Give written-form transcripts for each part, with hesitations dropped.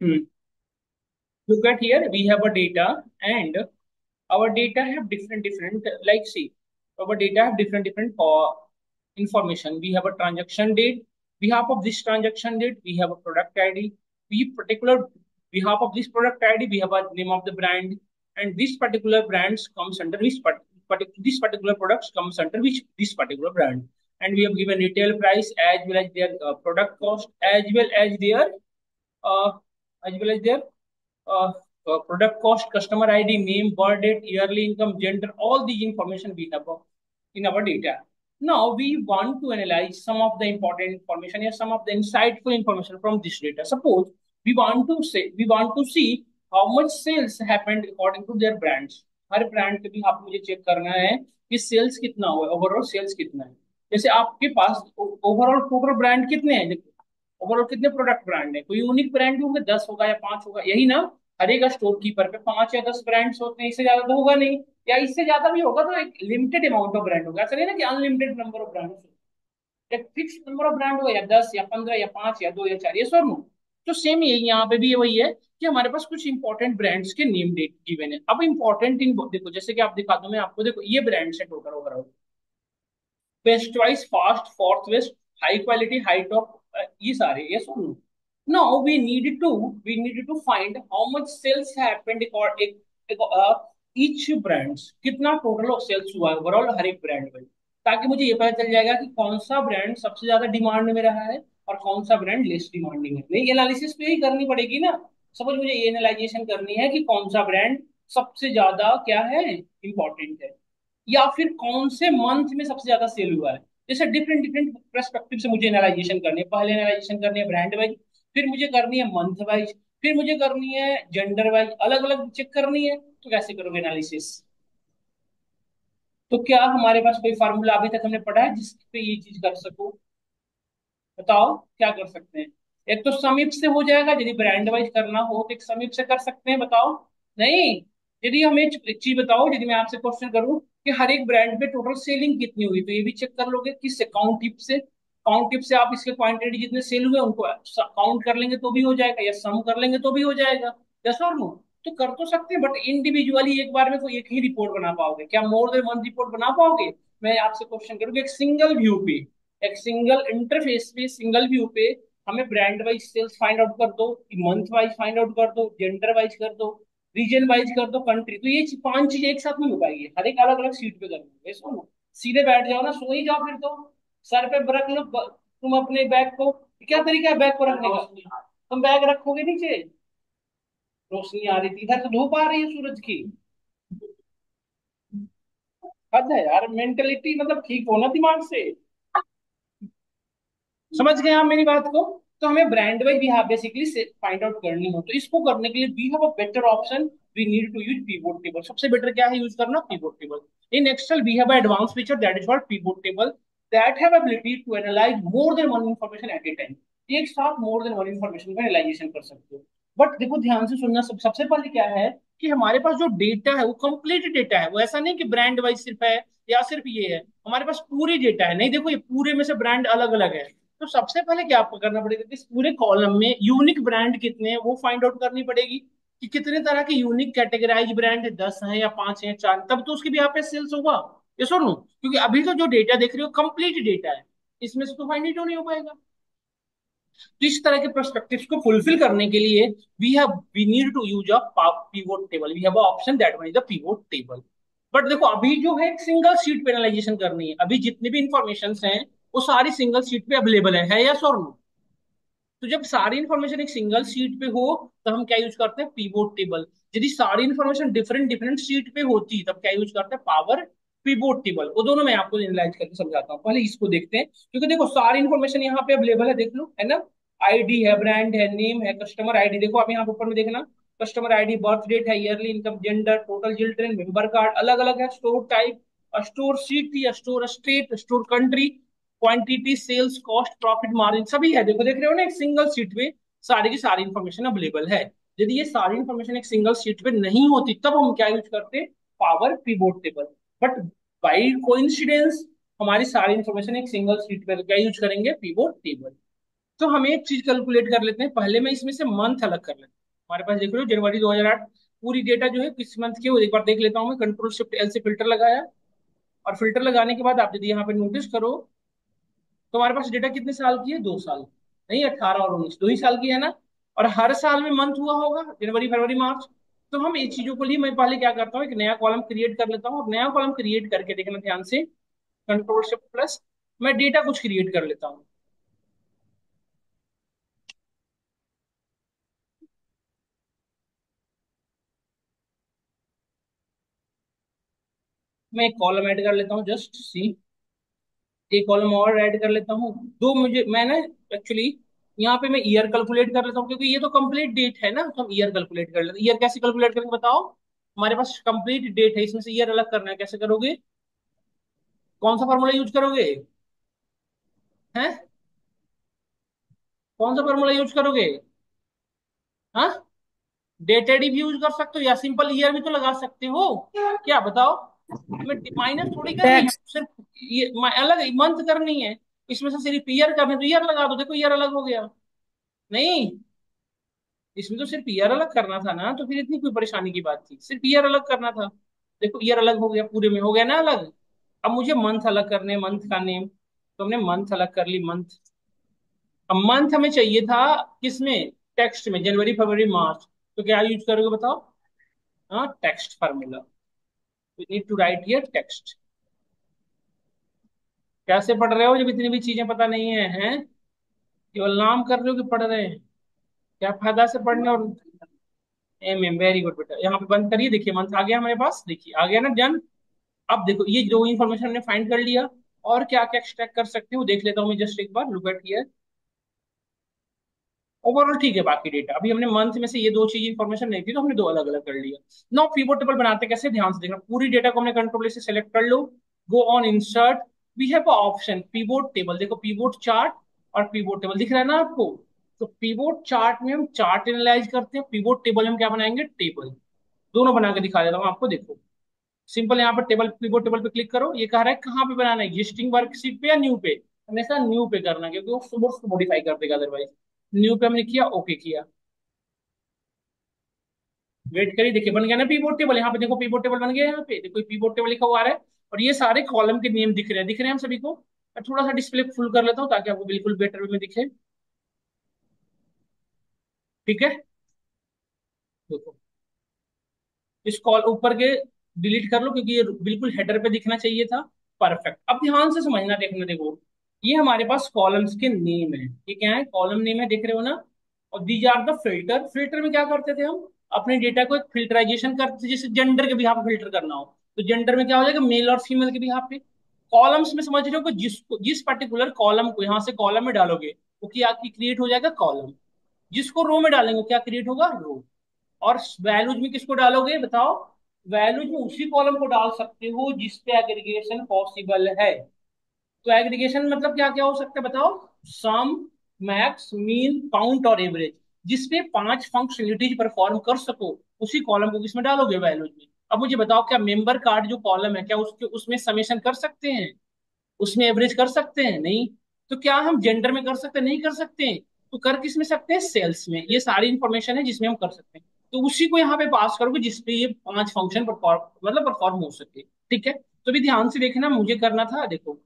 Hmm. Look at here, we have a data, and our data have different like see, our data have different information. We have a transaction date. Behalf of this transaction date, we have a product ID. We particular behalf of this product ID, we have a name of the brand, and this particular brands comes under this particular products comes under which this particular brand. And we have given retail price as well as their product cost uh, as well as their uh, product cost, customer ID, name, birth date, yearly income, gender, all these information we have in our data. Now we want to analyze some of the important information or some of the insightful information from this data. Suppose we want to see how much sales happened according to their brands. Her brand पे भी आपको मुझे check करना है कि sales कितना हुआ है, ओवरऑल सेल्स कितना है। जैसे आपके पास ओवरऑल टोटल ब्रांड कितने हैं, ओवरऑल कितने प्रोडक्ट ब्रांड है, कोई यूनिक ब्रांड भी होंगे, 10 होगा या 5 होगा, यही ना। हर एक स्टोर कीपर पे 5 या 10 ब्रांड्स होते हैं, इससे ज्यादा तो होगा नहीं, या इससे ज्यादा भी होगा तो एक लिमिटेड अमाउंट ऑफ ब्रांड होगा, ऐसा नहीं ना कि अनलिमिटेड नंबर ऑफ ब्रांड। एक फिक्स नंबर ऑफ ब्रांड होगा, या 10 या 15 या 5 या 2 या 4 या सौ। तो सेम यही यहाँ पे भी वही है कि हमारे पास कुछ इंपॉर्टेंट ब्रांड्स के नेम डेट गिवन है। अब इंपॉर्टेंट इन देखो, जैसे कि आप दिखा दो मैं आपको, देखो ये ब्रांड्स है total overall. Best choice, fast, fourth best, high quality, high top, ये सारे ये सुन। Now we need to find how much sales happened each brands, कितना टोटल सेल्स हुआ है ओवरऑल हर एक ब्रांड में, ताकि मुझे ये पता चल जाएगा कि कौन सा ब्रांड सबसे ज्यादा डिमांड में रहा है और कौन सा ब्रांड लेस डिमांडिंग है। नहीं, एनालिसिस तो यही करनी पड़ेगी ना। सपोज मुझे ये एनालाइजेशन करनी है कि कौन सा ब्रांड सबसे ज्यादा क्या है, इंपॉर्टेंट है, या फिर कौन से मंथ में सबसे ज्यादा सेल हुआ है। जैसे डिफरेंट डिफरेंट पर्सपेक्टिव से मुझे एनालाइजेशन करनी है। पहले एनालाइजेशन करनी है ब्रांड वाइज, फिर मुझे करनी है मंथ वाइज, फिर मुझे करनी है जेंडर वाइज, अलग अलग चेक करनी है। तो कैसे करोगे एनालिसिस? तो क्या हमारे पास कोई फार्मूला अभी तक हमने पढ़ा है जिस पे ये चीज कर सको? बताओ क्या कर सकते हैं। एक तो समीप से हो जाएगा, यदि ब्रांड वाइज करना हो तो एक समीप से कर सकते हैं, बताओ। नहीं, यदि हमें एक चीज बताओ, यदि मैं आपसे क्वेश्चन करूं कि हर एक ब्रांड पे टोटल सेलिंग कितनी हुई, तो ये भी चेक कर लोगे किससे? काउंट टिप से। काउंट टिप से आप इसके क्वांटिटी जितने सेल हुए उनको काउंट कर लेंगे तो भी हो जाएगा, या सम कर लेंगे तो भी हो जाएगा। यस और नो? तो कर तो सकते हैं, बट इंडिविजुअली एक बार में तो एक ही रिपोर्ट बना पाओगे क्या? मोर देन वन रिपोर्ट बना पाओगे? मैं आपसे क्वेश्चन करूंगा एक सिंगल व्यू पे, एक सिंगल इंटरफेस पे, सिंगल व्यू पे हमें brand wise sales find out कर दो, मंथ वाइज फाइंड आउट कर दो, जेंडर वाइज कर दो, रीजन वाइज कर दो, कंट्री, तो ये 5 चीजें एक साथ नहीं हो पाएगी, हर एक अलग अलग सीट पे करनी है। सुनो, सीधे बैठ जाओ ना, सो ही जाओ फिर तो। सर पे रख लो तुम अपने बैग को। क्या तरीका है बैग को रखने का? तुम बैग रखोगे नीचे, रोशनी आ रही थी इधर, तो धूप आ रही है सूरज की। हद है यार, मेंटेलिटी मतलब ठीक हो ना दिमाग से। समझ गए आप मेरी बात को? तो हमें ब्रांड वाइज भी हाँ बेसिकली फाइंड आउट करनी हो, तो इसको करने के लिए we have a better option. We need to use pivot table. सबसे बेटर क्या है यूज करना? Pivot table. In Excel we have advance feature that is called pivot table, that have ability to analyse more than one information at a time. एक साथ more than one information का analysation कर सकते हो। But देखो ध्यान से सुनना, सबसे पहले क्या है कि हमारे पास जो डेटा है वो कंप्लीट डेटा है, वो ऐसा नहीं कि ब्रांड वाइज सिर्फ है या सिर्फ ये है। हमारे पास पूरी डेटा है। नहीं देखो, ये पूरे में से ब्रांड अलग अलग है। तो सबसे पहले क्या आपको करना पड़ेगा कि इस पूरे कॉलम में यूनिक ब्रांड कितने हैं वो फाइंड आउट करनी पड़ेगी, कि कितने तरह के यूनिक कैटेगराइज ब्रांड है, 10 हैं या 5 हैं या 4, तब तो उसके भी यहाँ पे सेल्स होगा। ये सुन लो, क्योंकि अभी तो जो डेटा देख रहे हो कंप्लीट डेटा है, इसमें से तो फाइंड आउट नहीं हो पाएगा। तो इस तरह के प्रोस्पेक्टिव्स को फुलफिल करने के लिए we need to use a pivot table. We have a option that one is the pivot table. But देखो अभी जो है एक सिंगल शीट पे एनालाइजेशन करनी है, अभी जितने भी इंफॉर्मेशन हैं वो सारी सिंगल शीट पे अवेलेबल है, यस और नो? तो जब सारी इंफॉर्मेशन एक सिंगल शीट पे हो तब हम क्या यूज करते हैं? Pivot table. यदि सारी इंफॉर्मेशन डिफरेंट डिफरेंट शीट पे होती तब क्या यूज करते हैं? Power pivot table. वो दोनों मैं आपको एनालाइज करके समझाता हूँ, पहले इसको देखते हैं। क्योंकि देखो सारी इंफॉर्मेशन यहाँ पे अवेलेबल है, देख लो, है ना। आईडी है, ब्रांड है, नेम है, कस्टमर आईडी, देखो आप यहाँ ऊपर में देखना, कस्टमर आईडी, बर्थ डेट है, yearly income, gender, total children, member card अलग अलग है, store type, store city, store state, store country, quantity, sales, cost, profit margin सभी है। देखो देख रहे हो ना, एक सिंगल शीट पे सारी की सारी इंफॉर्मेशन अवेलेबल है। यदि ये सारी इंफॉर्मेशन एक सिंगल शीट पे नहीं होती तब हम क्या यूज करते? Power pivot table. But by coincidence हमारी सारी इंफॉर्मेशन एक सिंगल शीट पे, तो क्या यूज करेंगे? Pivot table. तो हम एक चीज कैलकुलेट कर लेते हैं, पहले मैं इसमें से मंथ अलग कर लेता हूँ। हमारे पास देख लो जनवरी 2008 पूरी डेटा जो है किस मंथ की, वो एक बार देख लेता हूँ मैं। कंट्रोल शिफ्ट एल से फिल्टर लगाया, और फिल्टर लगाने के बाद आप यदि यहाँ पे नोटिस करो तो हमारे पास डेटा कितने साल की है, 2 साल। नहीं, 18 और 19 दो ही साल की है ना। और हर साल में मंथ हुआ होगा, जनवरी फरवरी मार्च। तो हम इन चीजों के लिए मैं पहले क्या करता हूँ, एक नया कॉलम क्रिएट कर लेता हूँ, और नया कॉलम क्रिएट करके देखना ध्यान से, कंट्रोल शिफ्ट प्लस, मैं डेटा कुछ क्रिएट कर लेता हूँ। मैं एक कॉलम ऐड कर लेता हूँ, जस्ट सी, एक कॉलम और ऐड कर लेता हूँ। दो मुझे मैं ना एक्चुअली यहाँ पे मैं ईयर कैलकुलेट कर लेता हूँ, क्योंकि ये तो कंप्लीट डेट है ना, तो हम ईयर कैलकुलेट कर लेते हैं। ईयर कैसे कैलकुलेट करेंगे बताओ? हमारे पास कंप्लीट डेट है, इसमें से ईयर अलग करना है, कैसे करोगे? कौन सा फॉर्मूला यूज करोगे? हैं? कौन सा फॉर्मूला यूज करोगे? हाँ, डेटेड भी यूज कर सकते हो, या सिंपल ईयर भी तो लगा सकते हो। क्या बताओ? मैं माइनस थोड़ी करनी है, टैक्स। सिर्फ ये अलग मंथ करनी है। इसमें से सिर्फ ईयर करनी है, तो ईयर लगा दो, देखो ईयर अलग हो गया। नहीं, इसमें तो सिर्फ ईयर अलग करना था ना, तो फिर इतनी कोई परेशानी की बात थी? सिर्फ ईयर अलग करना था। देखो ईयर अलग हो गया, पूरे में हो गया ना अलग। अब मुझे मंथ अलग करने, मंथ का नेम, तो हमने मंथ अलग कर ली, मंथ। अब मंथ हमें चाहिए था किसमें? टेक्स्ट में, जनवरी फरवरी मार्च। तो क्या यूज करोगे बताओ? हाँ, text formula. We need to write here text. कैसे पढ़ रहे हो जब इतनी भी चीजें पता नहीं है, हैं? केवल नाम कर रहे हो कि पढ़ रहे हैं? क्या फायदा से पढ़ने और। एम एम, वेरी गुड बेटा। यहाँ पे बंद करिए, देखिए मंथ आ गया हमारे पास, देखिए आ गया ना, डन। अब देखो ये जो इन्फॉर्मेशन हमने फाइंड कर लिया, और क्या क्या एक्सट्रैक्ट कर सकते हो देख लेता हूँ मैं, जस्ट एक बार लुक एट हियर। ओवरऑल ठीक है बाकी डेटा। अभी हमने मंथ में से ये दो चीज इन्फॉर्मेशन नहीं थी, तो हमने दो अलग अलग कर लिया। नाउ पिवट टेबल बनाते कैसे, ध्यान से देखना। पूरी डेटा को हमने कंट्रोल से सेलेक्ट कर लो, go on insert, we have option pivot table. देखो पिवोट चार्ट और पिवोट टेबल दिख रहा है ना आपको? तो पिवोट चार्ट में हम चार्ट एनालाइज करते हैं, पिवोट टेबल में हम क्या बनाएंगे, टेबल। दोनों बना के दिखा देता हूँ आपको, देखो। सिंपल यहाँ पर टेबल, पिवोट टेबल पे क्लिक करो, ये कह रहा है कहाँ पे बनाना है, एग्जिस्टिंग वर्कशीट पे या न्यू पे? हमेशा न्यू पे करना, क्योंकि वो सुबह मॉडिफाई कर देगा अदरवाइज। न्यू पे हमने किया, ओके किया। वेट करिए, देखिए बन गया ना पीवोट टेबल। यहाँ पे देखो पीवोट टेबल बन गया, यहाँ पे देखो पीवोट टेबल लिखा हुआ आ रहा है। और ये सारे कॉलम के नेम दिख रहे हैं, दिख रहे हैं हम सभी को। मैं थोड़ा सा डिस्प्ले फुल कर लेता हूँ ताकि आपको बिल्कुल बेटर वे में दिखे। ठीक है, देखो इस कॉल ऊपर के डिलीट कर लो, क्योंकि ये बिल्कुल हेडर पे दिखना चाहिए था। परफेक्ट। अब ध्यान से समझना, देखना, देखो ये हमारे पास कॉलम्स के नेम है। ये क्या है, कॉलम नेम है, देख रहे हो ना? और these are the filter. Filter में क्या करते थे हम, अपने डेटा को एक फिल्टराइजेशन करते थे, जैसे जेंडर के बिहाफ पे फिल्टर करना हो, तो जेंडर में क्या हो जाएगा, मेल और फीमेल के बिहाफ पे। कॉलम्स में समझ रहे हो कि जिस पर्टिकुलर कॉलम को यहाँ से कॉलम में डालोगे, वो क्या क्रिएट हो जाएगा, कॉलम। जिसको रो में डालेंगे वो क्या क्रिएट होगा, रो। और वैल्यूज में किसको डालोगे बताओ? वैल्यूज में उसी कॉलम को डाल सकते हो जिसपे एग्रीगेशन पॉसिबल है। तो एग्रीगेशन मतलब क्या क्या हो सकता है बताओ? सम, मैक्स, मीन, काउंट और एवरेज। जिसपे 5 फंक्शनलिटीज परफॉर्म कर सको, उसी कॉलम को किसमें डालोगे, वैल्यूज में। अब मुझे बताओ, क्या मेंबर कार्ड जो कॉलम है, क्या उसके उसमें समेशन कर सकते हैं? उसमें एवरेज कर सकते हैं? नहीं। तो क्या हम जेंडर में कर सकते हैं? नहीं कर सकते हैं। तो कर किस में सकते हैं, सेल्स में। ये सारी इंफॉर्मेशन है जिसमें हम कर सकते हैं। तो उसी को यहाँ पे पास करोगे जिसपे ये 5 फंक्शन परफॉर्म, मतलब परफॉर्म हो सके। ठीक है, तो भी ध्यान से देखना, मुझे करना था देखो,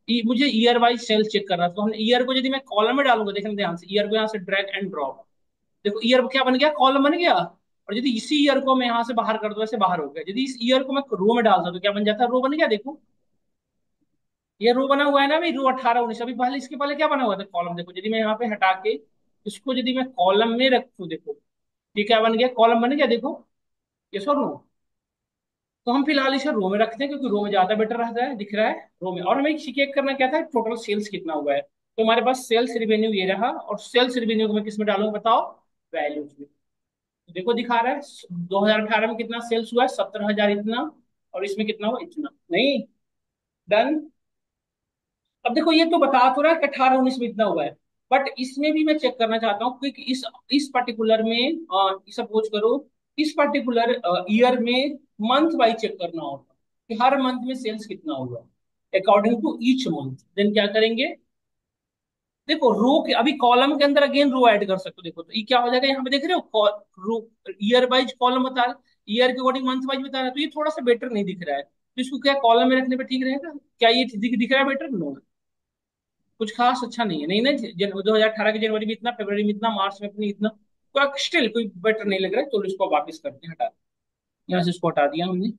मुझे ईयर वाइज सेल्स चेक करना था। तो हमने ईयर को यदि मैं कॉलम में डालूंगा, देखना ध्यान से, ईयर को यहाँ से ड्रैग एंड ड्रॉप। देखो ईयर क्या बन गया, कॉलम बन गया। और यदि इसी ईयर को मैं यहाँ से बाहर कर दूं, ऐसे बाहर हो गया। यदि इस ईयर को मैं रो में डालता तो क्या बन जाता, रो बन गया। देखो ये रो बना हुआ है ना भाई, रो 18 19। अभी पहले, इसके पहले क्या बना हुआ था, कॉलम। देखो यदि मैं यहाँ पे हटा के इसको यदि मैं कॉलम में रखूं, देखो ये क्या बन गया, कॉलम बन गया। देखो ये सो रो। तो हम फिलहाल इसे रो में रखते हैं, क्योंकि रो में ज्यादा बेटर रहता है, दिख रहा है रो में। और हमें चेक करना क्या था, टोटल सेल्स कितना हुआ है। तो हमारे पास सेल्स रिवेन्यू ये रहा, और सेल्स रिवेन्यू को मैं किस में डालूंगा बताओ, वैल्यूज में। तो देखो दिखा रहा है 2018 में कितना सेल्स हुआ है, 17,000 इतना। और इसमें कितना हुआ, इतना। नहीं, डन। अब देखो ये तो बता तो रहा है कि 18 19 में इतना हुआ है, बट इसमें भी मैं चेक करना चाहता हूँ कि इस पर्टिकुलर में, सपोज करो इस पर्टिकुलर ईयर में मंथ वाइज चेक करना होगा कि हर मंथ में सेल्स कितना हुआ, according to each month. Then क्या करेंगे, देखो रो के अभी कॉलम के अंदर अगेन रो ऐड कर सकते हो। देखो तो ये क्या हो जाएगा, यहाँ पे देख रहे हो रो, ईयर वाइज कॉलम बता रहा है, ईयर के अकॉर्डिंग मंथ वाइज बता रहा है, तो ये थोड़ा सा बेटर नहीं दिख रहा है, तो इसको क्या कॉलम में रखने पे ठीक रहेगा? क्या ये दिख रहा है बेटर? नो, कुछ खास अच्छा नहीं है। नहीं ना, 2018 के जनवरी में इतना, फरवरी में इतना, मार्च में अपनी इतना, स्टिल कोई बेटर नहीं लग रहा है, तो इसको वापस करते हैं, हटा, यहाँ से इसको हटा दिया हमने।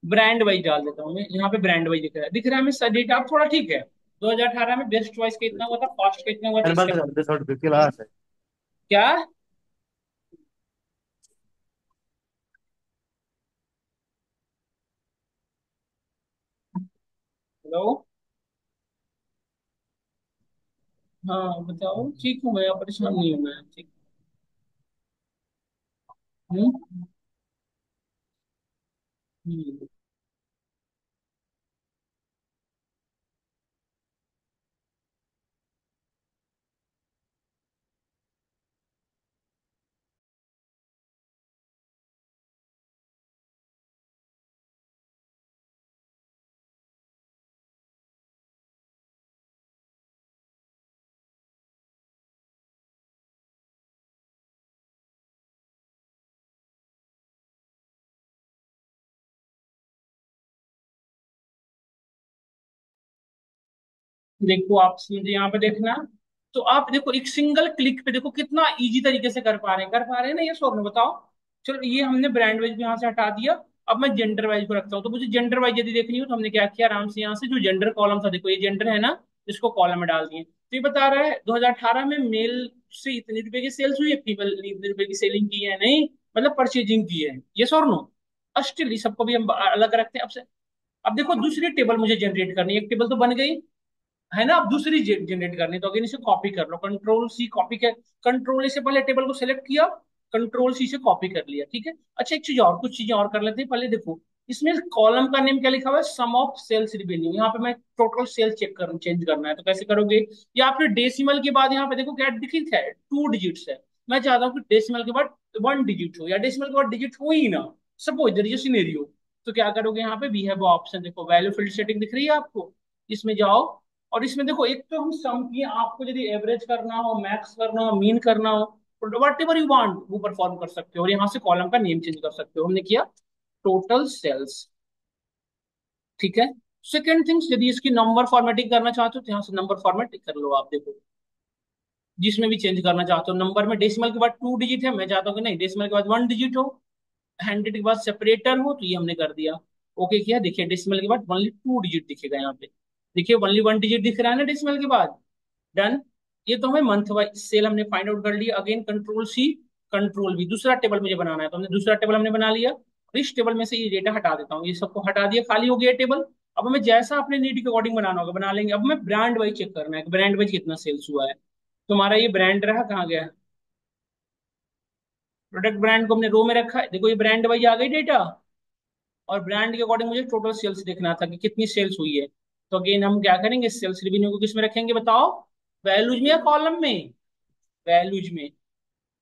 ब्रांड वाइज डाल देता हूँ मैं, यहाँ पे ब्रांड वाइज दिख रहा है हमें डेटा, अब थोड़ा ठीक है। 2018 में बेस्ट चॉइस का इतना हुआ था, फास्ट का इतना हुआ था, मैंने इसका बंद कर दिया, थोड़ी 50 लास्ट है। क्या? हेलो। हाँ बताओ, ठीक हूँ मैं, परेशान नहीं हूँ मैं, ठीक हूँ। हम्म। देखो आप मुझे यहाँ पे देखना, तो आप देखो एक सिंगल क्लिक पे देखो कितना इजी तरीके से कर पा रहे हैं ना ये सॉल्व, बताओ। चलो ये हमने ब्रांड वाइज भी यहाँ से हटा दिया। अब मैं जेंडर वाइज को रखता हूँ, तो मुझे जेंडर वाइज यदि देखनी हो तो हमने क्या किया, आराम से यहाँ से जो जेंडर कॉलम था, देखो ये जेंडर है ना, इसको कॉलम में डाल दिए, तो ये बता रहा है 2018 में मेल से इतने रुपए की सेल्स हुई है, फीमेल ने इतने रुपए की सेलिंग की है, नहीं मतलब परचेजिंग की है, ये और नो। स्टिल सबको भी हम अलग रखते हैं अब से। अब देखो दूसरी टेबल मुझे जनरेट करनी है, एक टेबल तो बन गई है ना, अब दूसरी जनरेट करनी है, तो अगेन इसे कॉपी कर लो, कंट्रोल सी कॉपी कर, कंट्रोल से पहले टेबल को सिलेक्ट किया, कंट्रोल सी से कॉपी कर लिया, ठीक है। अच्छा एक चीज और, कुछ चीजें और कर लेते हैं पहले, देखो इसमें कॉलम का नेम क्या लिखा हुआ है, सम ऑफ सेल्स रिवेन्यू, यहाँ पे मैं टोटल सेल्स चेक कर चेंज करना है, तो कैसे करोगे, या आपने डेसिमल के बाद यहाँ पे देखो क्या दिखी है, 2 डिजिट्स है, मैं चाहता हूँ कि डेसिमल के बाद 1 डिजिट हो, या डेसिमल के बाद डिजिट हो ही ना, suppose there is a scenario, तो क्या करोगे, यहाँ पे वी हैव ऑप्शन, देखो वैल्यू फील्ड सेटिंग दिख रही है आपको, इसमें जाओ, और इसमें देखो एक तो हम सम की, आपको यदि एवरेज करना हो, मैक्स करना हो, मीन करना हो, वट एवर यू वांट वो परफॉर्म कर सकते हो, और यहाँ से कॉलम का नेम चेंज कर सकते हो, हमने किया टोटल सेल्स, ठीक है। सेकेंड थिंग्स, यदि इसकी नंबर फॉर्मेटिंग करना चाहते हो तो यहाँ से नंबर फॉर्मेट कर लो आप, देखो जिसमें भी चेंज करना चाहते हो, नंबर में डेसिमल के बाद 2 डिजिट है, मैं चाहता हूँ कि नहीं डेसिमल के बाद 1 डिजिट हो, 100 के बाद सेपरेटर हो, तो ये हमने कर दिया, ओके किया, देखिए डेसिमल के बाद ओनली 2 डिजिट दिखेगा यहाँ पे, देखिए ओनली 1 डिजिट दिख रहा है ना डेसिमल के बाद, डन। ये तो हमें मंथ वाइज सेल हमने फाइंड आउट कर लिया, अगेन कंट्रोल सी, कंट्रोल भी, दूसरा टेबल मुझे बनाना है, तो हमने दूसरा टेबल हमने बना लिया, और इस टेबल में से ये डेटा हटा देता हूँ, ये सबको हटा दिया, खाली हो गया टेबल। अब हमें जैसा अपने नीड के अकॉर्डिंग बनाना होगा बना लेंगे, अब हमें ब्रांड वाइज चेक करना है, ब्रांड वाइज कितना सेल्स हुआ है, तुम्हारा ये ब्रांड रहा, कहाँ गया, प्रोडक्ट ब्रांड को हमने रो में रखा है, देखो ये ब्रांड वाइज आ गई डेटा, और ब्रांड के अकॉर्डिंग मुझे टोटल सेल्स देखना था कि कितनी सेल्स हुई है, तो अगेन हम क्या करेंगे, सेल्स रिवेन्यू को किस में रखेंगे बताओ, वैल्यूज में या कॉलम में, वैल्यूज में।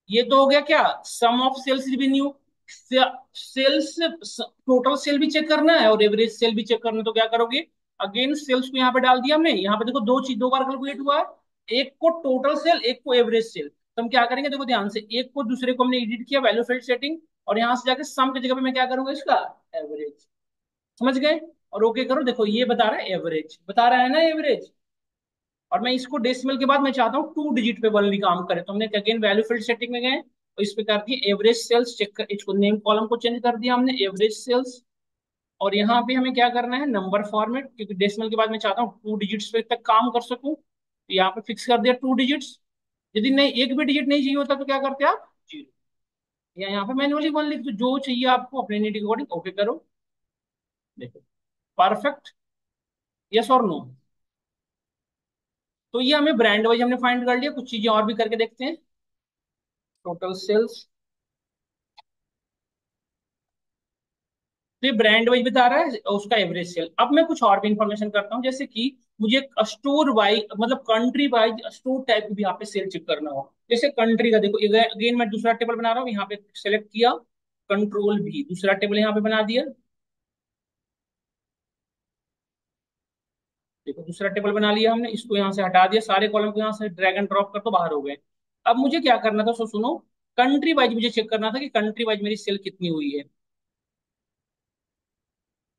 ये तो हो गया क्या, sum of sales revenue, sales, total sale भी चेक करना है और एवरेज सेल भी चेक करना है, तो क्या करोगे, अगेन सेल्स को यहाँ पे डाल दिया हमने, यहाँ पे देखो दो चीज दो बार कैलकुलेट हुआ है, एक को टोटल सेल, एक को एवरेज सेल, तो हम क्या करेंगे, देखो ध्यान से, एक को दूसरे को हमने एडिट किया, वैल्यू फील्ड सेटिंग, और यहाँ से जाके सम की जगह पे मैं क्या करूंगा, इसका एवरेज, समझ गए, और ओके करो, देखो ये बता रहा है एवरेज, बता रहा है ना एवरेज, और मैं इसको डेसिमल के बाद मैं चाहता हूँ 2 डिजिट पे बनने काम करे, तो हमने अगेन वैल्यू फील्ड सेटिंग में गए और इस पे कर दिए एवरेज सेल्स चेक कर, इसको नेम कॉलम को चेंज कर दिया हमने एवरेज सेल्स, और यहाँ पे हमें क्या करना है, नंबर फॉर्मेट, क्योंकि डेसिमल के बाद मैं चाहता हूँ 2 डिजिट्स पे तक काम कर सकूं, तो यहाँ पे फिक्स कर दिया 2 डिजिट्स, यदि नहीं एक भी डिजिट नहीं चाहिए होता तो क्या करते आप, जीरो, या यहाँ पे मैन्युअली वन लिख दो, जो चाहिए आपको अपने नीड के अकॉर्डिंग, ओके करो, देखो परफेक्ट, यस और नो। तो ये हमें ब्रांड वाइज हमने फाइंड कर लिया, कुछ चीजें और भी करके देखते हैं, टोटल सेल्स, तो ये ब्रांड वाइज बता रहा है उसका एवरेज सेल। अब मैं कुछ और भी इंफॉर्मेशन करता हूँ, जैसे कि मुझे स्टोर वाइज मतलब कंट्री वाइज स्टोर टाइप भी यहाँ पे सेल चेक करना हो, जैसे कंट्री का देखो, अगेन मैं दूसरा टेबल बना रहा हूँ, यहाँ पे सेलेक्ट किया, कंट्रोल भी, दूसरा टेबल यहाँ पे बना दिया, देखो दूसरा टेबल बना लिया हमने, इसको यहाँ से हटा दिया, सारे कॉलम को यहाँ से ड्रैग एंड ड्रॉप कर तो बाहर हो गए। अब मुझे क्या करना था, सो सुनो, कंट्री वाइज मुझे चेक करना था कि कंट्री वाइज मेरी सेल कितनी हुई है।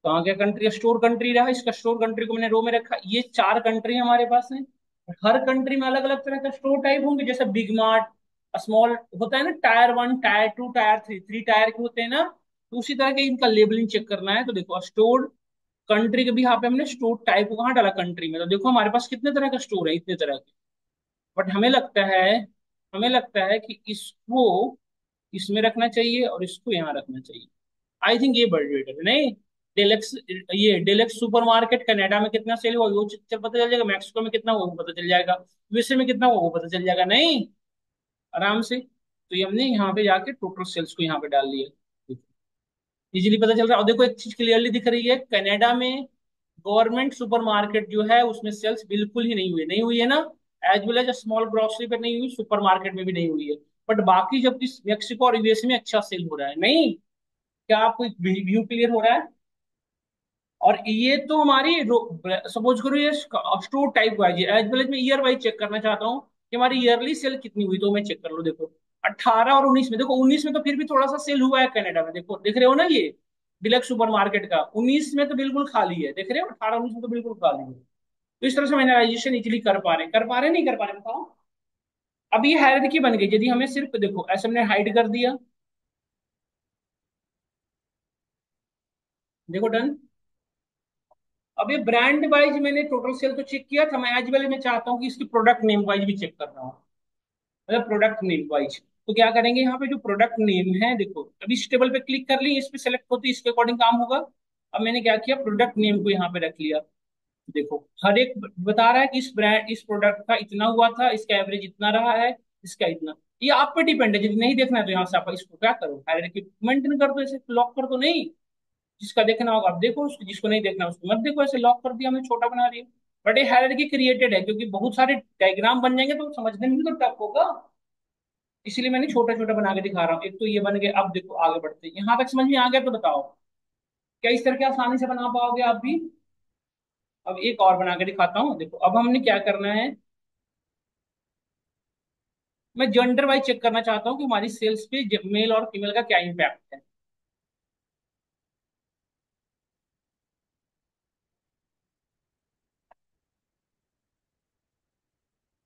कहाँ गया कंट्री, स्टोर कंट्री रहा, इसका स्टोर कंट्री को मैंने रो में रखा। ये चार कंट्री हमारे पास है, हर कंट्री में अलग अलग तरह का स्टोर टाइप होंगे, जैसे बिग मार्ट, स्मॉल होता है ना, tier one, tier two, tier three, three tier के होते हैं ना, तो उसी तरह के इनका लेबलिंग चेक करना है। तो देखो स्टोर कंट्री के भी यहाँ पे हमने स्टोर टाइप को कहाँ डाला, कंट्री में, तो देखो हमारे पास कितने तरह का स्टोर है, इतने तरह के। बट हमें लगता है कि इसको इसमें रखना चाहिए और इसको यहाँ रखना चाहिए। आई थिंक ये बड़ी बेटर है, नहीं? डेलेक्स, ये डेलेक्स सुपरमार्केट कनाडा में कितना सेल हुआ वो चल पता चल जाएगा, मैक्सिको में कितना हुआ वो पता चल जाएगा, यूएसए में कितना हुआ वो पता चल जाएगा, नहीं? आराम से। तो ये हमने यहाँ पे जाके टोटल सेल्स को यहाँ पे डाल लिया, इजीली पता चल रहा है। और देखो एक चीज क्लियरली दिख रही है, कनाडा में गवर्नमेंट सुपरमार्केट जो है उसमें सेल्स बिल्कुल ही नहीं हुई है ना, as well as small grocery पे नहीं हुई, सुपरमार्केट में भी नहीं हुई है। बट बाकी जब इस मेक्सिको और यूएस में अच्छा सेल हो रहा है, नहीं? क्या आपको व्यू क्लियर हो रहा है? और ये तो हमारी सपोज करो ये स्टोर टाइप वाइज है, एज वेल एज मैं ईयर वाइज चेक करना चाहता हूँ कि हमारी ईयरली सेल कितनी हुई, तो मैं चेक कर लो। देखो 18 और 19 में, देखो 19 में तो फिर भी थोड़ा सा सेल हुआ है कनाडा में, देखो दिख रहे हो ना ये डिलक्स सुपरमार्केट का, 19 में तो बिल्कुल खाली है, देख रहे हो, 18 19 में तो बिल्कुल खाली है। तो इस तरह से मैनेराइजेशन इजिली कर पा रहे नहीं कर पा रहे, बताओ। अब ये हायरार्की बन गई, यदि हमें सिर्फ देखो ऐसे हमने हाइड कर दिया, देखो डन। अब ये ब्रांड वाइज मैंने टोटल सेल तो चेक किया था, मैं एज वेल मैं चाहता हूँ कि इसकी प्रोडक्ट नेम वाइज भी चेक कर रहा हूँ, मतलब प्रोडक्ट नेम वाइज। तो क्या करेंगे, यहाँ पे जो प्रोडक्ट नेम है, देखो अभी इस टेबल पे क्लिक कर ली, इस पे सेलेक्ट होती है, इसके अकॉर्डिंग काम होगा। अब मैंने क्या किया, प्रोडक्ट नेम को यहाँ पे रख लिया। देखो हर एक बता रहा है कि इस प्रोडक्ट का इतना हुआ था, इसका एवरेज इतना रहा है, इसका इतना। ये आप पे डिपेंड है, यदि नहीं देखना है तो यहाँ से आप इसको क्या करो, हायरार्की मेंटेन कर दो, ऐसे लॉक कर दो, नहीं? जिसका देखना होगा आप देखो, उसको जिसको नहीं देखना उसको मत देखो, ऐसे लॉक कर दिया हमने, छोटा बना दिया। बट ये हायरार्की क्रिएटेड है, क्योंकि बहुत सारे डायग्राम बन जाएंगे तो समझने में भी तो टफ होगा, इसीलिए मैंने छोटा छोटा बना के दिखा रहा हूँ। एक तो ये बन गया, अब देखो आगे बढ़ते हैं, यहाँ तक समझ में आ गया तो बताओ, क्या इस तरह के आसानी से बना पाओगे आप भी? अब एक और बना के दिखाता हूँ, देखो अब हमने क्या करना है, मैं जेंडर वाइज चेक करना चाहता हूँ कि हमारी सेल्स पे मेल और फीमेल का क्या इम्पैक्ट है।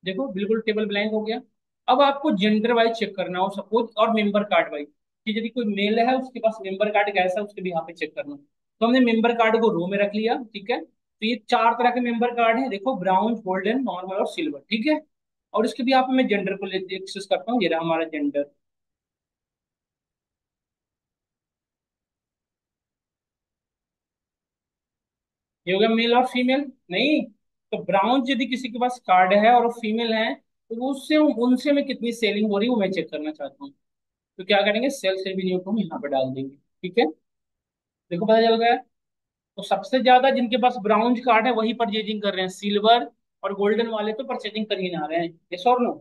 देखो बिल्कुल टेबल ब्लैंक हो गया। अब आपको जेंडर वाइज चेक करना हो सपोज, और मेंबर कार्ड वाइज, कि यदि कोई मेल है उसके पास मेंबर कार्ड कैसा है उसके भी यहाँ पे चेक करना। तो हमने मेंबर कार्ड को रो में रख लिया, ठीक है, तो ये चार तरह के मेंबर कार्ड हैं, देखो ब्राउन, गोल्डन, नॉर्मल और सिल्वर, ठीक है। और इसके भी यहाँ पे मैं जेंडर को एक्सेस करता हूँ, ये रहा हमारा जेंडर। ये हो गया मेल और फीमेल, नहीं? तो ब्राउन यदि किसी के पास कार्ड है और वो फीमेल है, तो वो उससे उनसे में कितनी सेलिंग हो रही है वो मैं चेक करना चाहता हूँ। तो क्या करेंगे, सेल्स रेवेन्यू को हम यहाँ पे डाल देंगे, ठीक है। देखो पता चल गया है? तो सबसे ज्यादा जिनके पास ब्राउन कार्ड है वही परचेजिंग कर रहे हैं, सिल्वर और गोल्डन वाले तो परचेजिंग कर ही ना रहे हैं, यस और नो?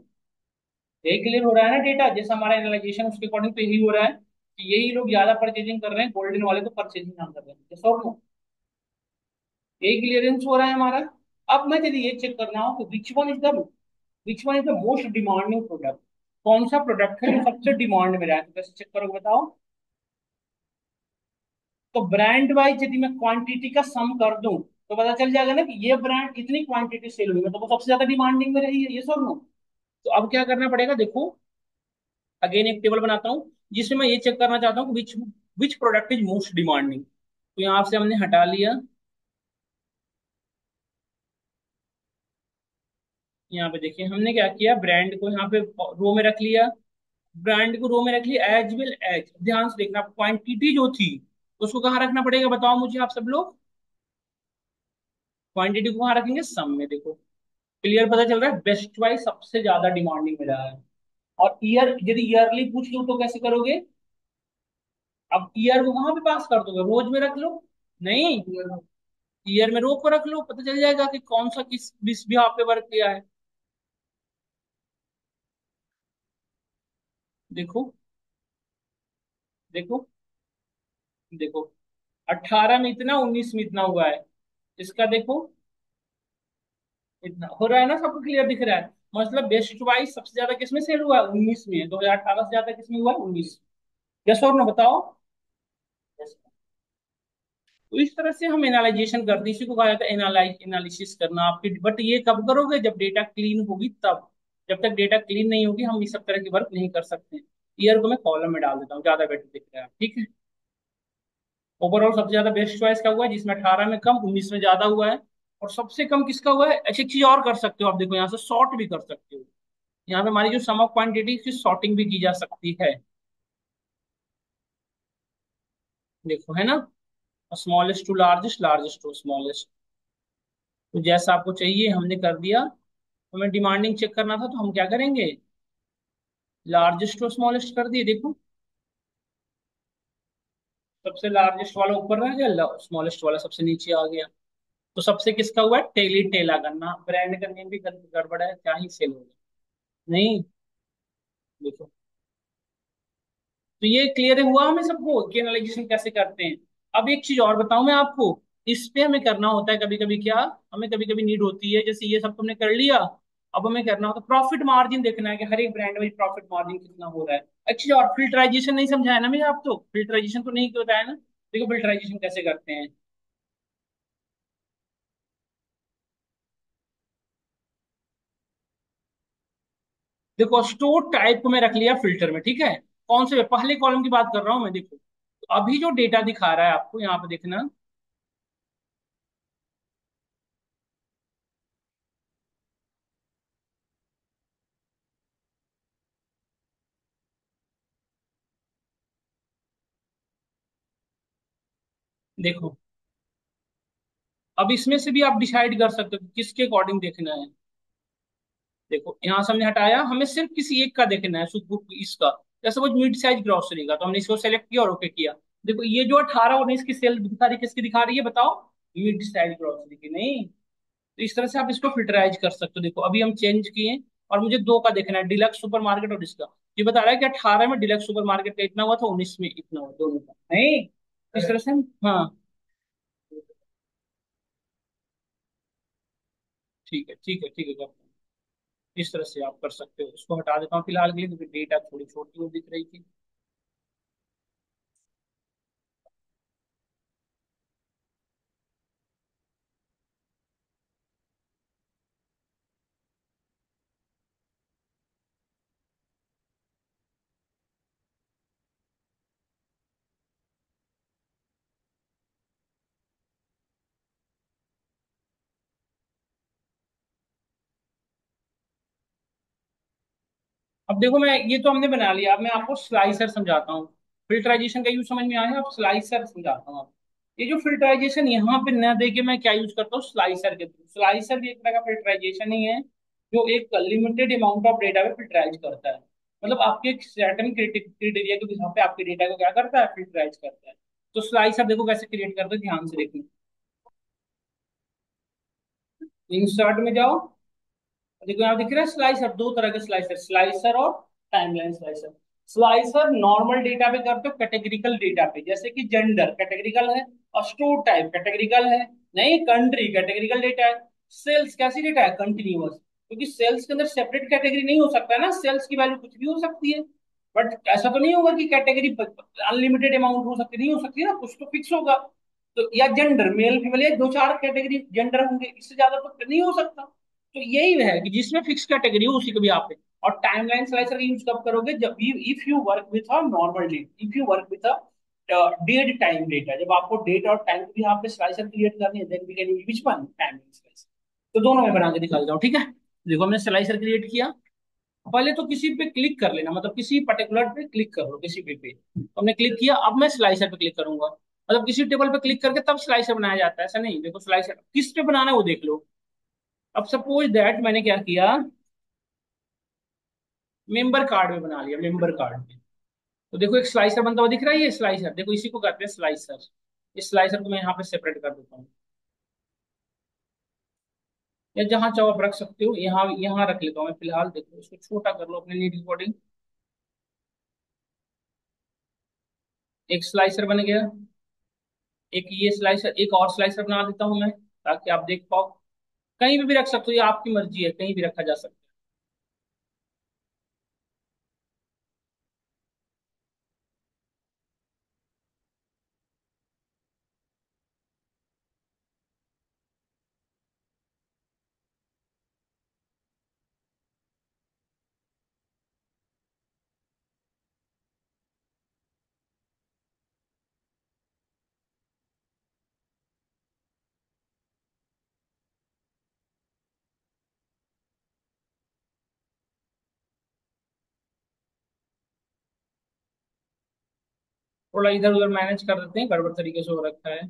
यही क्लियर हो रहा है ना, डेटा जैसा हमारा एनालाइजेशन उसके अकॉर्डिंग तो यही हो रहा है कि यही लोग ज्यादा परचेजिंग कर रहे हैं, गोल्डन वाले तो परचेजिंग ना कर रहे हैं, यस और नो? यही क्लियरेंस हो रहा है हमारा। अब मैं यदि ये चेक करना हो कि which one is the most demanding product, कौन सा प्रोडक्ट है जो सबसे डिमांड में रहा है, तो कैसे चेक करोगे बताओ? तो ब्रांड वाइज यदि मैं क्वांटिटी का सम कर दूं तो पता चल जाएगा ना कि ये ब्रांड इतनी क्वांटिटी सेल हुई है, तो वो सबसे ज्यादा डिमांडिंग में रही है, ये सब नो। तो अब क्या करना पड़ेगा, देखो अगेन एक टेबल बनाता हूँ जिसमें मैं ये चेक करना चाहता हूँ कि which which product is most demanding. तो यहाँ से हमने हटा लिया, यहाँ पे देखिए हमने क्या किया, ब्रांड को यहाँ पे रो में रख लिया, ब्रांड को रो में रख लिया, एज वेल एज ध्यान से देखना क्वांटिटी जो थी उसको कहाँ रखना पड़ेगा, बताओ मुझे आप सब लोग? क्वांटिटी को कहाँ रखेंगे, सम में, देखो क्लियर पता चल रहा है, बेस्ट वाइज सबसे ज्यादा डिमांडिंग में रहा है। और ईयर यदि ईयरली पूछ लो तो कैसे करोगे, अब ईयर को कहाँ पे पास कर दोगे, रोज में रख लो, नहीं? ईयर में रो को रख लो, पता चल जाएगा कि कौन सा किस भी पे वर्क किया है। देखो देखो देखो, 18 में इतना, 19 में इतना हुआ है, इसका देखो इतना हो रहा है ना, सबको क्लियर दिख रहा है। मतलब बेस्ट चॉइस सबसे ज्यादा किसमें सेल हुआ है? 19 में। 2018 से ज्यादा किसमें हुआ है? 19। यस और नो बताओ। Yes. तो इस तरह से हम एनालाइजेशन करते हैं, इसी को कहा जाता है एनालिसिस करना आपकी। बट ये कब करोगे? जब डेटा क्लीन होगी तब। जब तक डेटा क्लीन नहीं होगी हम इस सब तरह की वर्क नहीं कर सकते। ईयर को मैं कॉलम में डाल देता हूँ, ज्यादा बेटर दिख रहा है, ठीक है। ओवरऑल सबसे ज्यादा बेस्ट चॉइस का हुआ है जिसमें 18 में कम, 19 में ज्यादा हुआ है। और सबसे कम किसका हुआ है? ऐसी चीज और कर सकते हो आप, देखो यहाँ से सॉर्ट भी कर सकते हो। यहाँ पे हमारी जो सम ऑफ क्वांटिटी की सॉर्टिंग भी की जा सकती है। देखो है ना, smallest to largest, largest to smallest. तो जैसा आपको चाहिए हमने कर दिया। हमें डिमांडिंग चेक करना था तो हम क्या करेंगे? लार्जेस्ट टू स्मॉलेस्ट कर दिए, देखो। सबसे लार्जेस्ट वाला ऊपर रह गया, स्मॉलेस्ट वाला सबसे नीचे आ गया। तो सबसे किसका हुआ है? टेली टेला करना, ब्रांड का नेम भी गड़बड़ है, क्या ही सेल होगा। नहीं, देखो। तो ये क्लियर हुआ हमें सबको कि एनालाइजेशन कैसे करते हैं। अब एक चीज और बताऊं मैं आपको। इस पे हमें करना होता है कभी कभी क्या, हमें कभी कभी नीड होती है, जैसे ये सब तुमने कर लिया। अब हमें करना होता है प्रॉफिट मार्जिन देखना है कि हर एक ब्रांड में प्रॉफिट मार्जिन कितना हो रहा है। अच्छा, और फिल्टराइजेशन नहीं समझाया ना मैंने आपको? फिल्टराइजेशन तो नहीं बताया ना। देखो फिल्टराइजेशन कैसे करते हैं। देखो स्टोर टाइप को मैं रख लिया फिल्टर में, ठीक है। कौन से? पहले कॉलम की बात कर रहा हूं मैं, देखो। तो अभी जो डेटा दिखा रहा है आपको यहाँ पे देखना। देखो अब इसमें से भी आप डिसाइड कर सकते हो कि किसके अकॉर्डिंग देखना है। देखो यहाँ से हमने हटाया, हमें सिर्फ किसी एक का देखना है, सुपर इसका। जैसे वो मिड साइज ग्रोसरी का, तो हमने इसको सेलेक्ट किया और ओके किया। देखो ये जो 18 19 की सेल दिखा रही है, किसकी दिखा रही है बताओ? मिड साइज ग्रोसरी की, नहीं। तो इस तरह से आप इसको फिल्टराइज कर सकते हो। देखो अभी हम चेंज किए। और मुझे दो का देखना है, डिलक्स सुपर मार्केट और इसका। ये बता रहा है कि 18 में डिलक्स सुपर मार्केट का इतना हुआ था, 19 में इतना हुआ, दोनों का, नहीं। इस तरह से हाँ। ठीक है, ठीक है, ठीक है। इस तरह से आप कर सकते हो। इसको हटा देता हूँ फिलहाल के लिए, क्योंकि डेटा थोड़ी छोटी हो दिख रही थी। अब देखो मैं, ये तो हमने बना लिया, अब मैं आपको स्लाइसर समझाता हूँ। फिल्टराइजेशन का यूज समझ में आया, अब स्लाइसर समझाता हूँ आपको। ये जो फिल्टराइजेशन यहाँ पे न देके मैं क्या यूज करता हूँ, स्लाइसर के थ्रू। स्लाइसर भी एक तरह का फिल्टराइजेशन ही है, जो एक लिमिटेड अमाउंट ऑफ डेटा पे फिल्टराइज करता है। मतलब आपके एक सर्टेन क्राइटेरिया के हिसाब पे आपके डेटा को क्या करता है? फिल्टराइज करता है। तो स्लाइसर देखो कैसे क्रिएट करते हैं, ध्यान से देखना। इंसर्ट में जाओ। देखो यहाँ दिख रहा है स्लाइसर, दो तरह के स्लाइसर, स्लाइसर और timeline slicer. Slicer normal data पे करते हो, कैटेगरिकल डेटा पे, जैसे कि जेंडर कैटेगरिकल है, और स्टोर टाइप कैटेगरिकल है, नहीं कंट्री कैटेगरिकल डेटा है। सेल्स कैसी डेटा है? कंटिन्यूअस। क्योंकि सेल्स के अंदर सेपरेट कैटेगरी नहीं हो सकता है ना, सेल्स की वैल्यू कुछ भी हो सकती है। बट ऐसा तो नहीं होगा कि कैटेगरी अनलिमिटेड अमाउंट हो सकती, नहीं हो सकती ना, कुछ तो फिक्स होगा। तो या जेंडर मेल फीमेल, या दो चार कैटेगरी जेंडर होंगे, इससे ज्यादा तो नहीं हो सकता। तो यही है कि जिसमें फिक्स कैटेगरी हो उसी को भी आप। और टाइमलाइन स्लाइसर यूज कब करोगे? जब if you work with a normal date, if you work with a date time data, जब आपको डेट और टाइम भी यहाँ पे स्लाइसर क्रिएट करनी है, then we can use which one? Timeline slicer. तो दोनों में बना के दिखा देता हूँ, ठीक है। देखो हमने स्लाइसर क्रिएट किया। पहले तो किसी पे क्लिक कर लेना, मतलब किसी पर्टिकुलर पे क्लिक कर लो, किसी पे तो हमने क्लिक किया, अब मैं स्लाइसर पे क्लिक करूंगा। मतलब किसी टेबल पे क्लिक करके तब स्लाइसर बनाया जाता है, ऐसा नहीं। देखो स्लाइसर किस पे बनाना है वो देख लो। अब सपोज दैट मैंने क्या किया, मेंबर कार्ड में बना लिया, मेंबर कार्ड में। तो देखो एक स्लाइसर बनता हुआ दिख रहा है, ये स्लाइसर, देखो इसी को कहते हैं स्लाइसर। इस स्लाइसर को मैं यहाँ पे सेपरेट कर देता हूँ। या जहां चाहो आप रख सकते हो, यहाँ यहाँ रख लेता हूँ मैं फिलहाल। देखो इसको छोटा कर लो अपने नीड अकॉर्डिंग। एक स्लाइसर बन गया। एक ये स्लाइसर, एक और स्लाइसर बना देता हूँ मैं, ताकि आप देख पाओ। कहीं भी रख सकते हो, ये आपकी मर्जी है, कहीं भी रखा जा सकता है। थोड़ा इधर उधर मैनेज कर देते हैं, गड़बड़ तरीके से हो रखा है।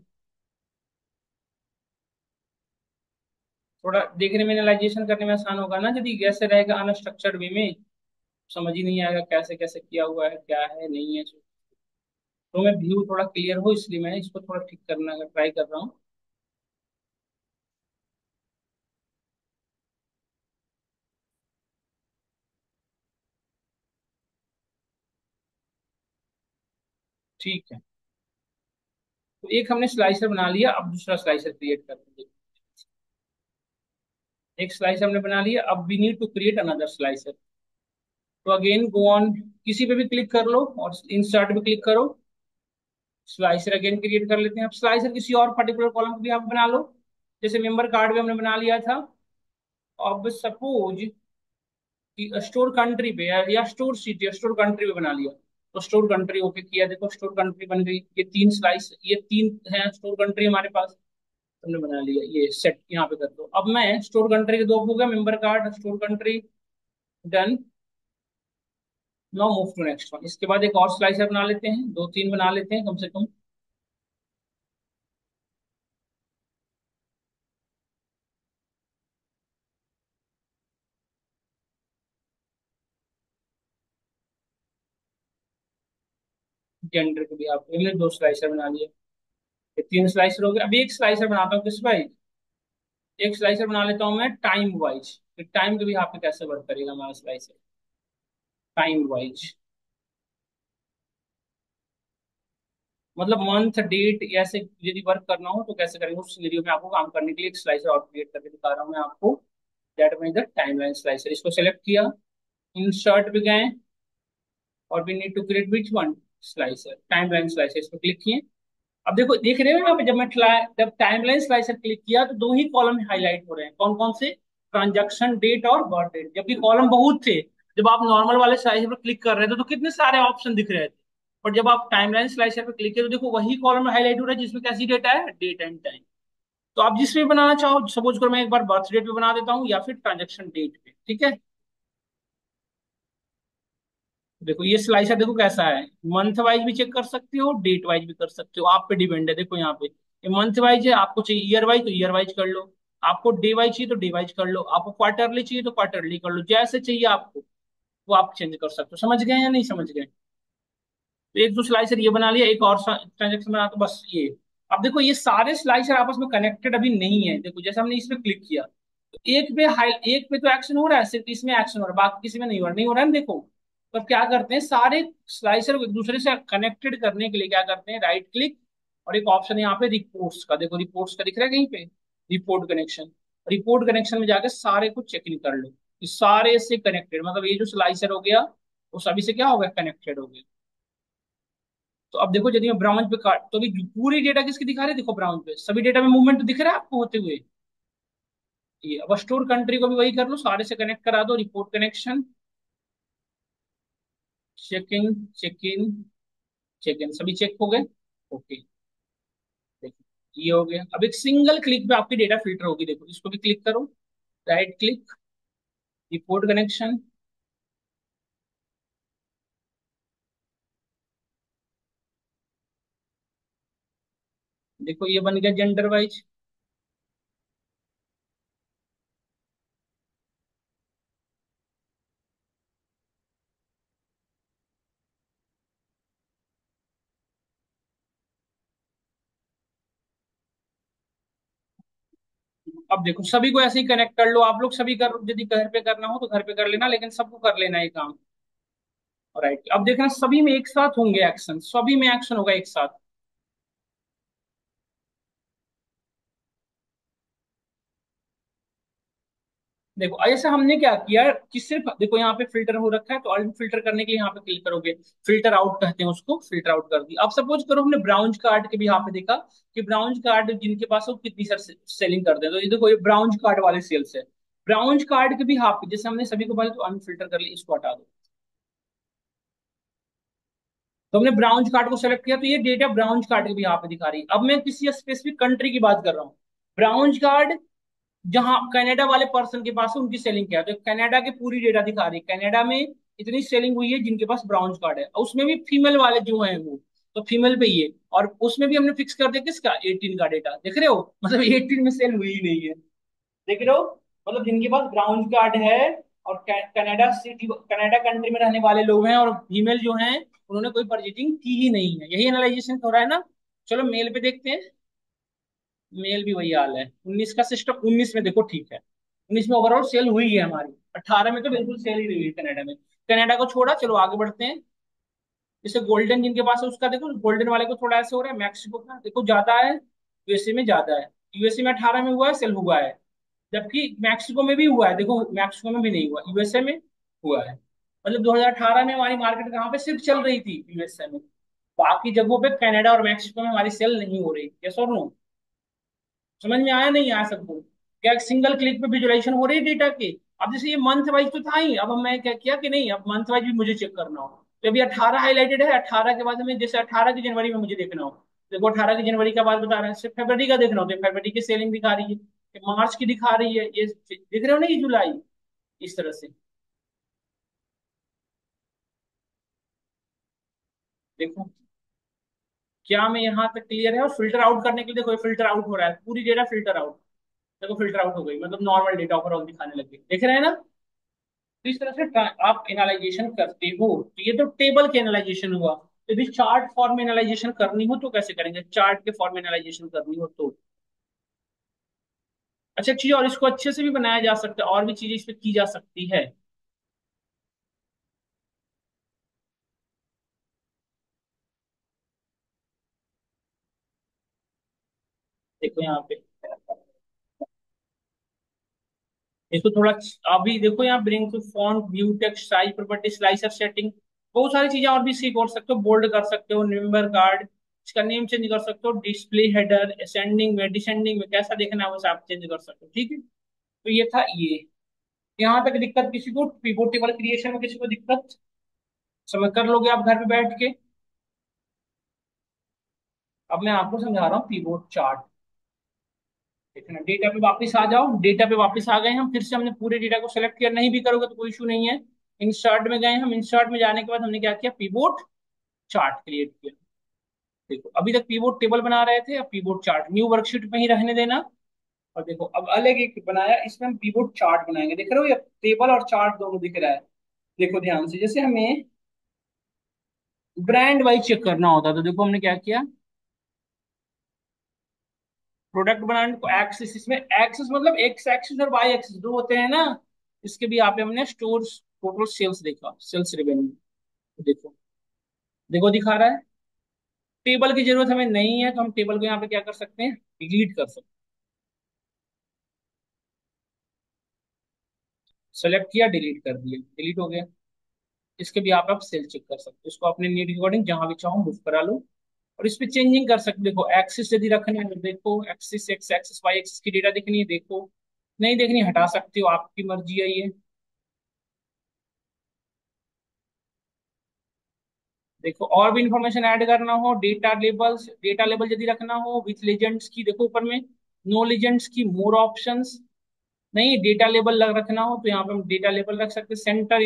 थोड़ा देखने में, एनालाइजेशन करने में आसान होगा ना, यदि कैसे रहेगा अनस्ट्रक्चर्ड वे में, समझ ही नहीं आएगा कैसे कैसे किया हुआ है, क्या है नहीं है। तो मैं व्यू थोड़ा क्लियर हो, इसलिए मैं इसको थोड़ा ठीक करना का ट्राई कर रहा हूँ। ठीक है। तो एक हमने स्लाइसर बना लिया, अब दूसरा स्लाइसर क्रिएट करते हैं। एक स्लाइसर हमने बना लिया, अब we need to create another slicer. तो अगेन गो ऑन, किसी पे भी क्लिक कर लो और इंसर्ट पे क्लिक करो। स्लाइसर अगेन क्रिएट कर लेते हैं। अब स्लाइसर किसी और पर्टिकुलर कॉलम पे भी आप बना लो, जैसे मेंबर कार्ड भी हमने बना लिया था। अब सपोज कि स्टोर कंट्री पे या स्टोर सिटी या स्टोर कंट्री पे बना लिया, तो स्टोर कंट्री ओके किया, देखो स्टोर कंट्री बन गई। ये तीन स्लाइस, ये तीन है स्टोर कंट्री हमारे पास, हमने बना लिया। ये सेट यहाँ पे कर दो। अब मैं स्टोर कंट्री के दो हो गया, member card store country, done. Now move to next one. इसके बाद एक और स्लाइसर बना लेते हैं, दो तीन बना लेते हैं कम से कम। जेंडर के भी आप, हमने दो स्लाइसर बना लिए। ये तीन स्लाइसर हो गए। अभी एक स्लाइसर बनाता हूँ किस वाइज, एक स्लाइसर बना लेता हूँ मैं टाइम वाइज। टाइम के भी यहाँ पे कैसे वर्क करेगा हमारा स्लाइसर, टाइम वाइज। मतलब मंथ डेट ऐसे यदि वर्क करना हो तो कैसे करेंगे, उस सिनेरियो में आपको काम करने के लिए एक स्लाइसर और क्रिएट करके दिखा रहा हूँ मैं आपको। That mean the timeline slicer. इसको सेलेक्ट किया, इंसर्ट पे गए, और we need to create which one, slicer, timeline slicer. इस पर क्लिक किए। अब देखो, देख रहे हो यहाँ पे, जब मैं जब टाइमलाइन स्लाइसर क्लिक किया तो दो ही कॉलम हाईलाइट हो रहे हैं, कौन कौन से, ट्रांजैक्शन डेट और बर्थ डेट, जबकि कॉलम बहुत थे। जब आप नॉर्मल वाले स्लाइसर पर क्लिक कर रहे थे तो कितने सारे ऑप्शन दिख रहे थे, और जब आप टाइमलाइन स्लाइसर पर क्लिक किए तो देखो वही कॉलम हाईलाइट हो रहा है जिसमें कैसी डेटा है, डेट एंड टाइम। तो आप जिस पे बनाना चाहो, सपोज करो मैं एक बार बर्थ डेट पे बना देता हूँ या फिर ट्रांजेक्शन डेट पे, ठीक है। देखो ये स्लाइसर देखो कैसा है, मंथ वाइज भी चेक कर सकते हो, डेट वाइज भी कर सकते हो, आप पे डिपेंड है। देखो यहाँ पे ये मंथ वाइज है, आपको चाहिए ईयर वाइज तो ईयर वाइज कर लो, आपको डे वाइज चाहिए तो डे वाइज कर लो, आपको क्वार्टरली चाहिए तो क्वार्टरली कर लो, जैसे चाहिए आपको वो आप चेंज कर सकते हो। समझ गए या नहीं समझ गए। तो एक दो स्लाइसर ये बना लिया, एक और ट्रांजेक्शन बना, तो बस ये। अब देखो ये सारे स्लाइसर आपस में कनेक्टेड अभी नहीं है। देखो जैसे हमने इस पे क्लिक किया तो एक पे हाई, एक पे तो एक्शन हो रहा है, सिर्फ इसमें एक्शन हो रहा है, बाकी किसी में नहीं हो रहा, नहीं हो रहा है ना, देखो। तो अब क्या करते हैं, सारे स्लाइसर को एक दूसरे से कनेक्टेड करने के लिए क्या करते हैं, राइट क्लिक, और एक ऑप्शन है यहाँ पे रिपोर्ट्स का, देखो रिपोर्ट्स का दिख रहा है कहीं पे, रिपोर्ट कनेक्शन। रिपोर्ट कनेक्शन में जाकर सारे को चेक इन कर लो कि सारे से कनेक्टेड, मतलब ये जो स्लाइसर हो गया वो सभी से क्या हो गया, कनेक्टेड हो गया। तो अब देखो यदि मैं ब्राउन पे काट, तो अभी पूरी डेटा किसकी दिखा रहे हैं, देखो ब्राउन पे सभी डेटा में मूवमेंट तो दिख रहा है आपको होते हुए। ये अब स्टोर कंट्री को भी वही कर लो, सारे से कनेक्ट करा दो, report connection, check in, check in, check in, सभी चेक हो गए। ओके, देखो ये हो गया। अब एक सिंगल क्लिक पे आपकी डेटा फिल्टर होगी, देखो इसको भी क्लिक करो, राइट क्लिक, रिपोर्ट कनेक्शन, देखो ये बन गया जेंडर वाइज। अब देखो सभी को ऐसे ही कनेक्ट कर लो आप लोग, सभी कर, यदि घर पे करना हो तो घर पे कर लेना, लेकिन सबको कर लेना ये काम। राइट, अब देखना सभी में एक साथ होंगे एक्शन, सभी में एक्शन होगा एक साथ। देखो ऐसे हमने क्या किया कि सिर्फ देखो यहाँ पे फिल्टर हो रखा है, तो ऑलरेडी फिल्टर करने के लिए यहाँ पे क्लिक करोगे, फिल्टर आउट कहते हैं उसको, फिल्टर आउट कर दिया। अब सपोज करो हमने ब्राउन्ज कार्ड के भी यहाँ पे देखा कि ब्राउन्ज कार्ड जिनके पास हो कितनी सर सेलिंग करते हैं, तो ये देखो ये ब्राउन्ज कार्ड वाले सेल्स है। ब्राउन्ज कार्ड के भी यहाँ पे जैसे हमने सभी को पहले तो अनफिल्टर कर लिया, इसको हटा दो। तो हमने ब्राउन्ज कार्ड को सेलेक्ट किया, तो ये डेटा ब्राउन्ज कार्ड के भी यहाँ पे दिखा रही है। अब मैं किसी स्पेसिफिक कंट्री की बात कर रहा हूँ। ब्राउन्ज कार्ड जहां कनाडा वाले पर्सन के पास है उनकी सेलिंग क्या है, तो कनाडा की पूरी डेटा दिखा रही है, कनाडा में इतनी सेलिंग हुई है जिनके पास ब्राउन्स कार्ड है, और उसमें भी फीमेल वाले जो हैं वो, तो फीमेल पे ही है। और उसमें भी हमने फिक्स कर दिया किसका, 18 का डेटा, देख रहे हो, मतलब 18 में सेल हुई ही नहीं है। देख रहे हो, मतलब जिनके पास ब्राउन कार्ड है और कनाडा सिटी, कनाडा कंट्री में रहने वाले लोग हैं, और फीमेल जो हैं उन्होंने कोई परचेजिंग की ही नहीं है, यही एनालाइजेशन हो रहा है ना। चलो मेल पे देखते हैं। मेल भी वही हाल है, 19 का सिस्टम, 19 में देखो ठीक है, 19 में ओवरऑल सेल हुई है हमारी, 18 में तो बिल्कुल सेल ही नहीं हुई कनाडा में। कनाडा को छोड़ा, चलो आगे बढ़ते हैं। जैसे गोल्डन जिनके पास है उसका देखो, गोल्डन वाले को थोड़ा ऐसे हो रहा है, मैक्सिको का देखो ज्यादा है, यूएसए में ज्यादा है। यूएसए में 18 में हुआ है, सेल हुआ है। जबकि मैक्सिको में भी हुआ है, देखो मैक्सिको में भी नहीं हुआ, यूएसए में हुआ है। मतलब 2018 में हमारी मार्केट कहाँ पे सिर्फ चल रही थी, यूएसए में। बाकी जगहों पे कनाडा और मैक्सिको में हमारी सेल नहीं हो रही, यस और नो। समझ में आया नहीं आया सबको, क्या सिंगल क्लिक पे विजुअलाइजेशन हो रही है डेटा की। अब जैसे ये मंथ वाइज तो था ही, अब मैं क्या किया कि नहीं, अब मंथ वाइज भी मुझे चेक करना हो, तो अभी 18 हाईलाइटेड है, 18 के बाद में जैसे 18 की जनवरी में मुझे देखना हो, देखो 18 की जनवरी का बाद बता रहे हैं, सिर्फ फरवरी का देखना हो तो फरवरी की सेलिंग दिखा रही है, ये मार्च की दिखा रही है, ये दिख रहे हो ना, ये जुलाई, इस तरह से। देखो क्या मैं यहाँ तक क्लियर है, और फिल्टर आउट करने के लिए देखो फिल्टर आउट हो रहा है, पूरी डेटा फिल्टर आउट, देखो फिल्टर आउट हो गई, मतलब नॉर्मल डेटा ओवरऑल दिखाने लग गई, देख रहे हैं ना। तो इस तरह से आप एनालाइजेशन करते हो, तो ये तो टेबल के एनालाइजेशन हुआ। तो यदि चार्ट फॉर्म एनालाइजेशन करनी हो तो कैसे करेंगे, चार्ट के फॉर्म एनालाइजेशन करनी हो तो। अच्छा चीज, और इसको अच्छे से भी बनाया जा सकता है, और भी चीजें इस पे की जा सकती है। देखो यहाँ पे, इसको थोड़ा, अभी देखो यहाँ bring to font, view text size property, slicer setting, बहुत सारी चीजें और भी सीख और सकते हो, बोल्ड कर सकते हो, निम्बर कार्ड, इसका नेम चेंज कर सकते हो, डिस्प्ले हेडर असेंडिंग में डिसेंडिंग में कैसा देखना है वैसे आप चेंज कर सकते हो, ठीक है। तो ये था ये। यहाँ तक दिक्कत किसी को, पिवोट टेबल क्रिएशन में किसी को दिक्कत, समझ कर लोगे आप घर पे बैठ के। अब मैं आपको समझा रहा हूँ पिवोट चार्ट। देखना, डेटा पे वापस आ जाओ, डेटा पे वापस आ गए हम, फिर से हमने पूरे डेटा को सेलेक्ट किया, नहीं भी करोगे तो कोई इशू नहीं है। इंसर्ट में गए हम, इंसर्ट में जाने के बाद हमने क्या किया, पिवोट चार्ट क्रिएट किया। देखो अभी तक पिवोट टेबल बना रहे थे, अब पिवोट चार्ट, न्यू वर्कशीट में ही रहने देना। और देखो अब अलग एक बनाया, इसमें हम पिवोट चार्ट बनाएंगे, देख रहे हो ये टेबल और चार्ट दोनों दिख रहा है। देखो ध्यान से, जैसे हमें ब्रांड वाइज चेक करना होता है, तो देखो हमने क्या किया, प्रोडक्ट ब्रांड को एक्सिस, इसमें एक्सिस मतलब एक्स एक्सिस और वाई एक्सिस दो होते हैं ना। इसके भी यहाँ पे हमने स्टोर टोटल सेल्स देखा, सेल्स रेवेन्यू, देखो, देखो दिखा रहा है। टेबल की जरूरत हमें नहीं है, तो हम टेबल को यहाँ पे क्या कर सकते हैं, डिलीट कर सकते हैं। सेलेक्ट किया, डिलीट कर दिया, डिलीट हो गया। इसके भी आप सेल चेक कर सकते हो, इसको अपने नीड के अकॉर्डिंग जहां भी चाहो मूव करा लो। और इस पे चेंजिंग कर सकते, देखो एक्सिस यदि रखनी है तो देखो, axis X axis Y axis की डेटा देखनी है देखो, नहीं देखनी हटा सकते हो, आपकी मर्जी है ये। देखो और भी इंफॉर्मेशन ऐड करना हो, डेटा लेबल्स, डेटा लेबल यदि रखना हो विथ लेजेंड्स की, देखो ऊपर में नो लेजेंड्स की, मोर ऑप्शंस, नहीं डेटा लेबल रखना हो तो यहाँ पे हम डेटा लेबल रख सकते हैं, सेंटर